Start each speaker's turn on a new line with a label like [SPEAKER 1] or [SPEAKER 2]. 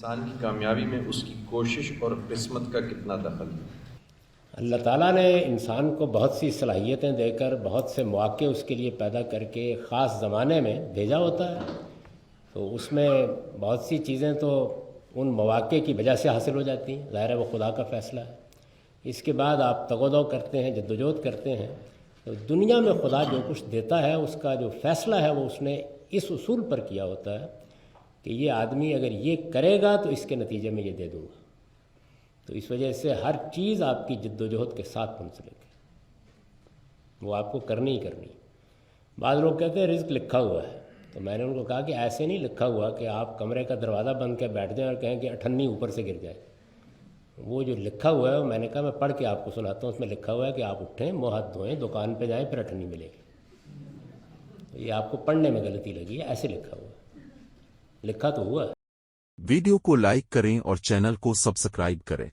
[SPEAKER 1] انسان کی کامیابی میں اس کی کوشش اور قسمت کا کتنا دخل ہے؟
[SPEAKER 2] اللہ تعالیٰ نے انسان کو بہت سی صلاحیتیں دے کر بہت سے مواقع اس کے لیے پیدا کر کے خاص زمانے میں بھیجا ہوتا ہے، تو اس میں بہت سی چیزیں تو ان مواقع کی وجہ سے حاصل ہو جاتی ہیں، ظاہر ہے وہ خدا کا فیصلہ ہے۔ اس کے بعد آپ تگ و دو کرتے ہیں، جدوجہد کرتے ہیں، تو دنیا میں خدا جو کچھ دیتا ہے اس کا جو فیصلہ ہے وہ اس نے اس اصول پر کیا ہوتا ہے کہ یہ آدمی اگر یہ کرے گا تو اس کے نتیجے میں یہ دے دوں گا۔ تو اس وجہ سے ہر چیز آپ کی جد و جہد کے ساتھ منسلک ہے، وہ آپ کو کرنی ہی کرنی۔ بعض لوگ کہتے ہیں رزق لکھا ہوا ہے، تو میں نے ان کو کہا کہ ایسے نہیں لکھا ہوا کہ آپ کمرے کا دروازہ بند کے بیٹھ جائیں اور کہیں کہ 98 اوپر سے گر جائے۔ وہ جو لکھا ہوا ہے میں نے کہا میں پڑھ کے آپ کو سناتا ہوں، اس میں لکھا ہوا ہے کہ آپ اٹھیں، منہ ہاتھ دھوئیں، دکان پہ جائیں، پھر 98 ملے گی۔ یہ آپ کو پڑھنے میں غلطی لگی ہے، ایسے لکھا ہوا ہے، لکھا تو ہوا ہے۔
[SPEAKER 3] ویڈیو کو لائک کریں اور چینل کو سبسکرائب کریں۔